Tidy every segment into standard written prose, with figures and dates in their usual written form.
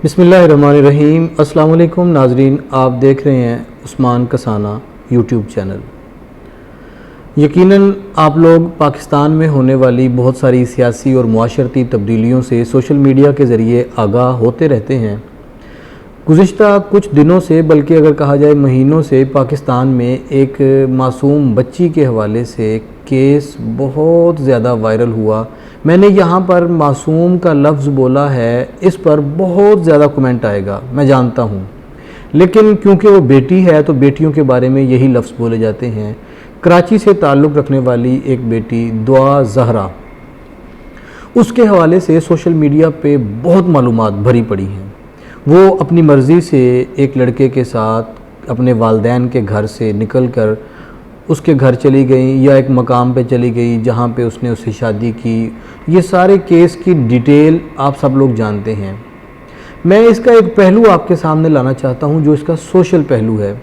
बिस्मिल्लाहिर्रहमानिर्रहीम। अस्सलाम वालेकुम नाजरीन, आप देख रहे हैं उस्मान कसाना यूट्यूब चैनल। यकीनन आप लोग पाकिस्तान में होने वाली बहुत सारी सियासी और मुआशरती तब्दीलियों से सोशल मीडिया के ज़रिए आगाह होते रहते हैं। गुज़िश्ता कुछ दिनों से, बल्कि अगर कहा जाए महीनों से, पाकिस्तान में एक मासूम बच्ची के हवाले से केस बहुत ज़्यादा वायरल हुआ। मैंने यहाँ पर मासूम का लफ्ज़ बोला है, इस पर बहुत ज़्यादा कमेंट आएगा, मैं जानता हूँ, लेकिन क्योंकि वो बेटी है तो बेटियों के बारे में यही लफ्ज़ बोले जाते हैं। कराची से ताल्लुक़ रखने वाली एक बेटी दुआ ज़हरा, उसके हवाले से सोशल मीडिया पे बहुत मालूमात भरी पड़ी हैं। वो अपनी मर्ज़ी से एक लड़के के साथ अपने वालिदैन के घर से निकल कर उसके घर चली गई या एक मकाम पे चली गई जहाँ पे उसने उससे शादी की। ये सारे केस की डिटेल आप सब लोग जानते हैं। मैं इसका एक पहलू आपके सामने लाना चाहता हूँ जो इसका सोशल पहलू है,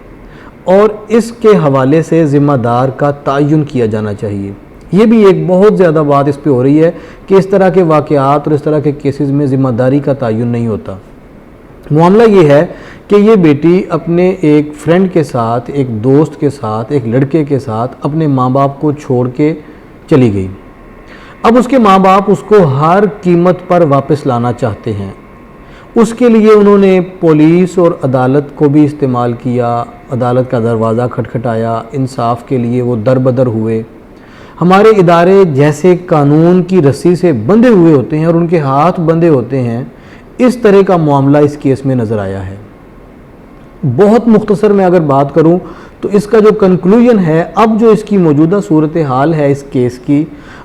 और इसके हवाले से ज़िम्मेदार का तयन किया जाना चाहिए। ये भी एक बहुत ज़्यादा बात इस पे हो रही है कि इस तरह के वाक़यात और इस तरह के केसेस में ज़िम्मेदारी का तयन नहीं होता। मामला ये है कि ये बेटी अपने एक फ्रेंड के साथ, एक दोस्त के साथ, एक लड़के के साथ अपने माँ बाप को छोड़ के चली गई। अब उसके माँ बाप उसको हर कीमत पर वापस लाना चाहते हैं। उसके लिए उन्होंने पुलिस और अदालत को भी इस्तेमाल किया, अदालत का दरवाज़ा खटखटाया, इंसाफ के लिए वो दर बदर हुए। हमारे इदारे जैसे कानून की रस्सी से बंधे हुए होते हैं और उनके हाथ बंधे होते हैं, इस तरह का मामला इस केस में नज़र आया है। बहुत मुख्तसर में अगर बात करूं तो इसका जो कंक्लूजन है, अब जो इसकी मौजूदा सूरत हाल है इस केस की,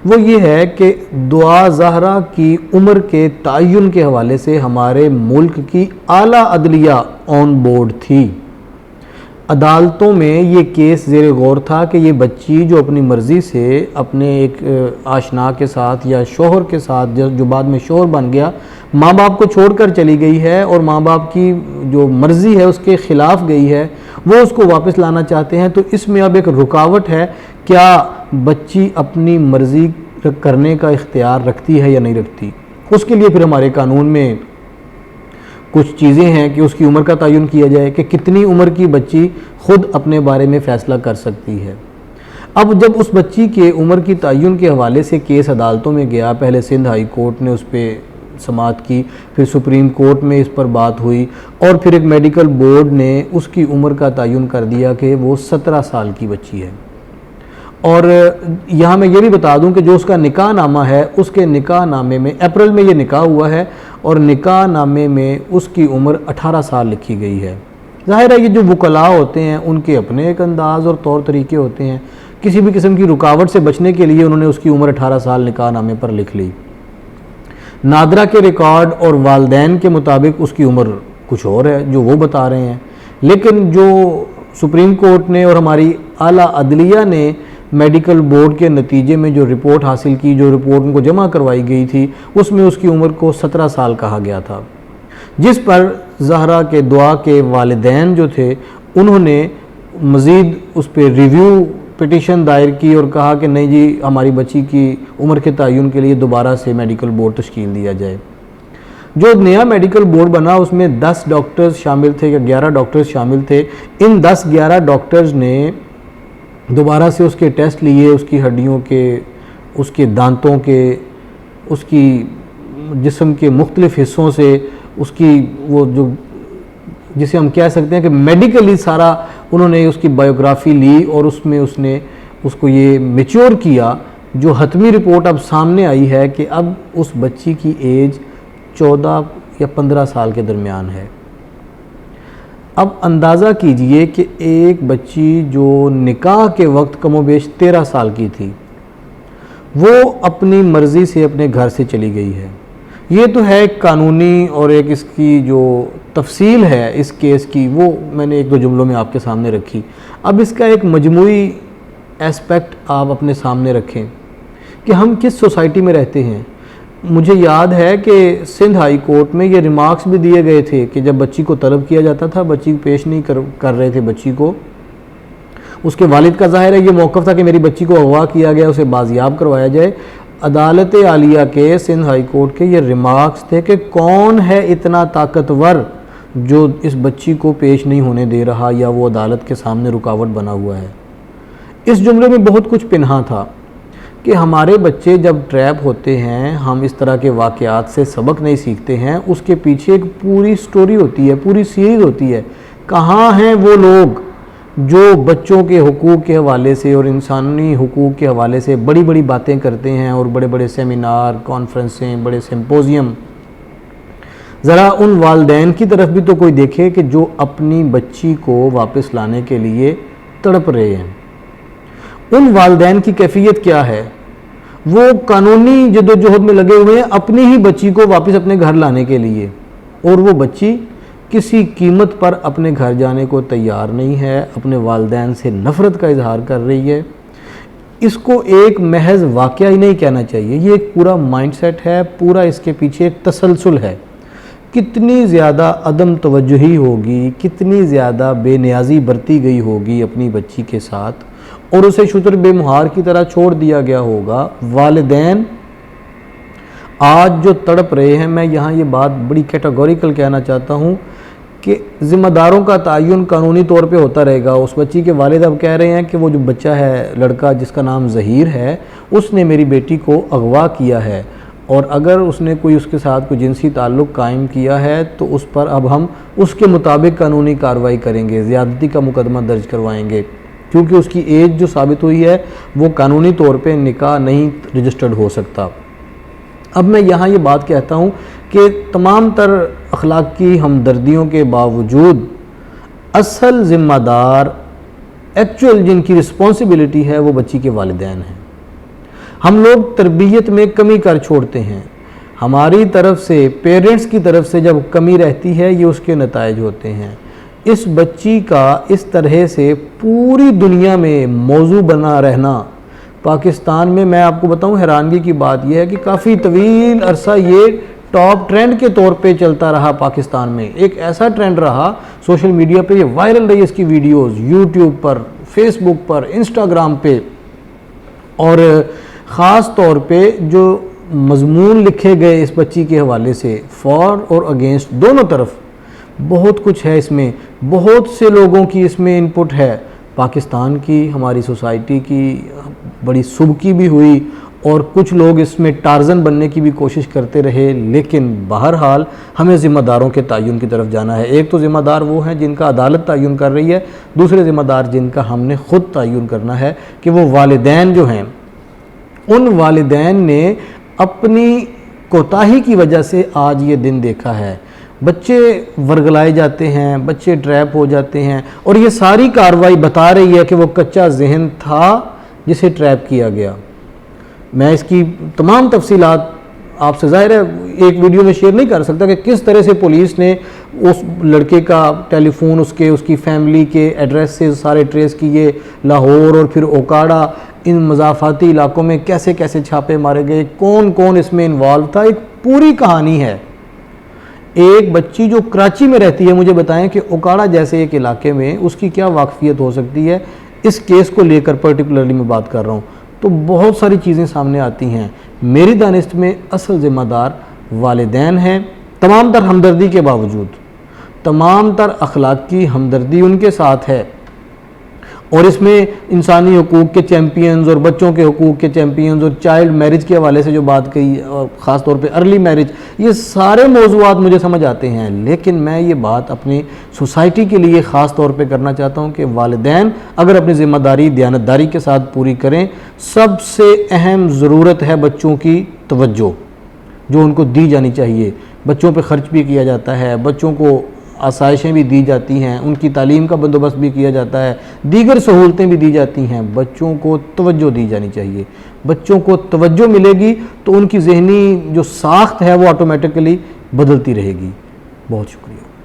वो ये है कि दुआ ज़हरा की उम्र के तयन के हवाले से हमारे मुल्क की आला अदलिया ऑन बोर्ड थी। अदालतों में ये केस ज़ेर गौर था कि ये बच्ची जो अपनी मर्ज़ी से अपने एक आशना के साथ या शोहर के साथ, जो बाद में शोहर बन गया, माँ बाप को छोड़कर चली गई है और माँ बाप की जो मर्ज़ी है उसके ख़िलाफ़ गई है, वो उसको वापस लाना चाहते हैं। तो इसमें अब एक रुकावट है, क्या बच्ची अपनी मर्ज़ी करने का इख्तियार रखती है या नहीं रखती। उसके लिए फिर हमारे कानून में कुछ चीज़ें हैं कि उसकी उम्र का तयन किया जाए कि कितनी उम्र की बच्ची ख़ुद अपने बारे में फ़ैसला कर सकती है। अब जब उस बच्ची के उम्र की तयन के हवाले से केस अदालतों में गया, पहले सिंध हाई कोर्ट ने उस पर समाअत की, फिर सुप्रीम कोर्ट में इस पर बात हुई, और फिर एक मेडिकल बोर्ड ने उसकी उम्र का तयन कर दिया कि वो 17 साल की बच्ची है। और यहाँ मैं ये भी बता दूं कि जो उसका निकाह नामा है, उसके निकाह नामे में अप्रैल में ये निकाह हुआ है और निकाह नामे में उसकी उम्र 18 साल लिखी गई है। ज़ाहिर है ये जो वकला होते हैं उनके अपने एक अंदाज़ और तौर तरीके होते हैं। किसी भी किस्म की रुकावट से बचने के लिए उन्होंने उसकी उम्र 18 साल निकाह नामे पर लिख ली। नादरा के रिकॉर्ड और वालिदैन के मुताबिक उसकी उम्र कुछ और है जो वो बता रहे हैं, लेकिन जो सुप्रीम कोर्ट ने और हमारी आला अदलिया ने मेडिकल बोर्ड के नतीजे में जो रिपोर्ट हासिल की, जो रिपोर्ट उनको जमा करवाई गई थी, उसमें उसकी उम्र को 17 साल कहा गया था, जिस पर ज़हरा के दुआ के वालिदैन जो थे उन्होंने मज़ीद उस पर रिव्यू पिटीशन दायर की और कहा कि नहीं जी, हमारी बच्ची की उम्र के तयन के लिए दोबारा से मेडिकल बोर्ड तश्कील दिया जाए। जो नया मेडिकल बोर्ड बना उसमें 10 डॉक्टर्स शामिल थे या 11 डॉक्टर्स शामिल थे। इन 10-11 डॉक्टर्स ने दोबारा से उसके टेस्ट लिए, उसकी हड्डियों के, उसके दांतों के, उसकी जिस्म के मुख्तलिफ़ हिस्सों से उसकी वो जो जिसे हम कह सकते हैं कि मेडिकली सारा उन्होंने उसकी बायोग्राफ़ी ली और उसमें उसने उसको ये मैच्योर किया। जो हतमी रिपोर्ट अब सामने आई है कि अब उस बच्ची की एज 14 या 15 साल के दरमियान है। अब अंदाज़ा कीजिए कि एक बच्ची जो निकाह के वक्त कमोबेश 13 साल की थी, वो अपनी मर्ज़ी से अपने घर से चली गई है। ये तो है कानूनी, और एक इसकी जो तफसील है इस केस की वो मैंने एक दो जुमलों में आपके सामने रखी। अब इसका एक मजमूई एस्पेक्ट आप अपने सामने रखें कि हम किस सोसाइटी में रहते हैं। मुझे याद है कि सिंध हाई कोर्ट में ये रिमार्क्स भी दिए गए थे कि जब बच्ची को तलब किया जाता था, बच्ची पेश नहीं कर रहे थे बच्ची को, उसके वालिद का ज़ाहिर है ये मौक़िफ़ था कि मेरी बच्ची को अगवा किया गया, उसे बाजियाब करवाया जाए। अदालत आलिया के, सिंध हाई कोर्ट के ये रिमार्क्स थे कि कौन है इतना ताकतवर जो इस बच्ची को पेश नहीं होने दे रहा या वो अदालत के सामने रुकावट बना हुआ है। इस जुमले में बहुत कुछ पिन्हा था कि हमारे बच्चे जब ट्रैप होते हैं, हम इस तरह के वाक़यात से सबक नहीं सीखते हैं, उसके पीछे एक पूरी स्टोरी होती है, पूरी सीरीज़ होती है। कहाँ हैं वो लोग जो बच्चों के हुकूक के हवाले से और इंसानी हुकूक के हवाले से बड़ी बड़ी बातें करते हैं और बड़े बड़े सेमिनार, कॉन्फ्रेंसें, बड़े सिम्पोजियम। ज़रा उन वालदैन की तरफ भी तो कोई देखे कि जो अपनी बच्ची को वापस लाने के लिए तड़प रहे हैं। उन वालदैन की कैफियत क्या है? वो कानूनी जदोजहद में लगे हुए हैं अपनी ही बच्ची को वापस अपने घर लाने के लिए, और वो बच्ची किसी कीमत पर अपने घर जाने को तैयार नहीं है, अपने वालदैन से नफ़रत का इजहार कर रही है। इसको एक महज वाक़या ही नहीं कहना चाहिए, ये एक पूरा माइंडसेट है, पूरा इसके पीछे एक तसलसल है। कितनी ज़्यादा अदम तवज्जुही होगी, कितनी ज़्यादा बेनियाज़ी बरती गई होगी अपनी बच्ची के साथ, और उसे शुतर बेमुहार की तरह छोड़ दिया गया होगा। वालिदैन आज जो तड़प रहे हैं, मैं यहाँ ये बात बड़ी कैटेगोरिकल कहना चाहता हूँ कि ज़िम्मेदारों का तयन कानूनी तौर पे होता रहेगा। उस बच्ची के वालिद अब कह रहे हैं कि वो जो बच्चा है, लड़का जिसका नाम ज़हीर है, उसने मेरी बेटी को अगवा किया है, और अगर उसने कोई उसके साथ कोई जिनसी ताल्लुक़ कायम किया है तो उस पर अब हम उसके मुताबिक कानूनी कार्रवाई करेंगे, ज़्यादती का मुकदमा दर्ज करवाएंगे, क्योंकि उसकी एज जो साबित हुई है वो कानूनी तौर पे निकाह नहीं रजिस्टर्ड हो सकता। अब मैं यहाँ ये बात कहता हूँ कि तमाम तर अखलाकी हमदर्दियों के बावजूद असल ज़िम्मेदार, एक्चुअल जिनकी रिस्पॉन्सिबिलिटी है, वो बच्ची के वालिदैन हैं। हम लोग तरबियत में कमी कर छोड़ते हैं। हमारी तरफ से, पेरेंट्स की तरफ से जब कमी रहती है, ये उसके नताइज होते हैं। इस बच्ची का इस तरह से पूरी दुनिया में मौजू बना रहना, पाकिस्तान में, मैं आपको बताऊं, हैरानगी की बात यह है कि काफ़ी तवील अरसा ये टॉप ट्रेंड के तौर पे चलता रहा। पाकिस्तान में एक ऐसा ट्रेंड रहा, सोशल मीडिया पे ये वायरल रही इसकी वीडियोस, यूट्यूब पर, फेसबुक पर, इंस्टाग्राम पे, और ख़ास तौर पे जो मजमून लिखे गए इस बच्ची के हवाले से, फॉर और अगेंस्ट दोनों तरफ बहुत कुछ है इसमें, बहुत से लोगों की इसमें इनपुट है। पाकिस्तान की, हमारी सोसाइटी की बड़ी सुबकी भी हुई, और कुछ लोग इसमें टार्जन बनने की भी कोशिश करते रहे, लेकिन बहरहाल हमें ज़िम्मेदारों के तयन की तरफ जाना है। एक तो ज़िम्मेदार वो हैं जिनका अदालत तयन कर रही है, दूसरे ज़िम्मेदार जिनका हमने ख़ुद तयन करना है कि वो वालिदैन जो हैं, उन वालिदैन ने अपनी कोताही की वजह से आज ये दिन देखा है। बच्चे वर्गलाए जाते हैं, बच्चे ट्रैप हो जाते हैं, और ये सारी कार्रवाई बता रही है कि वो कच्चा जहन था जिसे ट्रैप किया गया। मैं इसकी तमाम तफसीलात आपसे ज़ाहिर है एक वीडियो में शेयर नहीं कर सकता कि किस तरह से पुलिस ने उस लड़के का टेलीफोन, उसकी फैमिली के एड्रेस से सारे ट्रेस किए, लाहौर और फिर ओकाड़ा, इन मज़ाफ़ाती इलाकों में कैसे कैसे छापे मारे गए, कौन कौन इसमें इन्वॉल्व था, एक पूरी कहानी है। एक बच्ची जो कराची में रहती है, मुझे बताएं कि ओकाड़ा जैसे एक इलाके में उसकी क्या वाकफियत हो सकती है। इस केस को लेकर पर्टिकुलरली मैं बात कर रहा हूँ, तो बहुत सारी चीज़ें सामने आती हैं। मेरी दानिश में असल ज़िम्मेदार वालिदैन हैं, तमाम तर हमदर्दी के बावजूद, तमाम तर अखलाकी हमदर्दी उनके साथ है, और इसमें इंसानी हुकूक के चैम्पियंस और बच्चों के हुकूक के चैम्पियंस और चाइल्ड मैरिज के हवाले से जो बात कही, और ख़ास तौर पे अर्ली मैरिज, ये सारे मौज़ूआत मुझे समझ आते हैं। लेकिन मैं ये बात अपनी सोसाइटी के लिए ख़ास तौर पे करना चाहता हूँ कि वालिदैन अगर अपनी ज़िम्मेदारी दयानतदारी के साथ पूरी करें, सबसे अहम ज़रूरत है बच्चों की तवज्जो जो उनको दी जानी चाहिए। बच्चों पर ख़र्च भी किया जाता है, बच्चों को आसाइशें भी दी जाती हैं, उनकी तालीम का बंदोबस्त भी किया जाता है, दीगर सहूलतें भी दी जाती हैं। बच्चों को तवज्जो दी जानी चाहिए। बच्चों को तवज्जो मिलेगी तो उनकी ज़हनी जो साख्त है वो ऑटोमेटिकली बदलती रहेगी। बहुत शुक्रिया।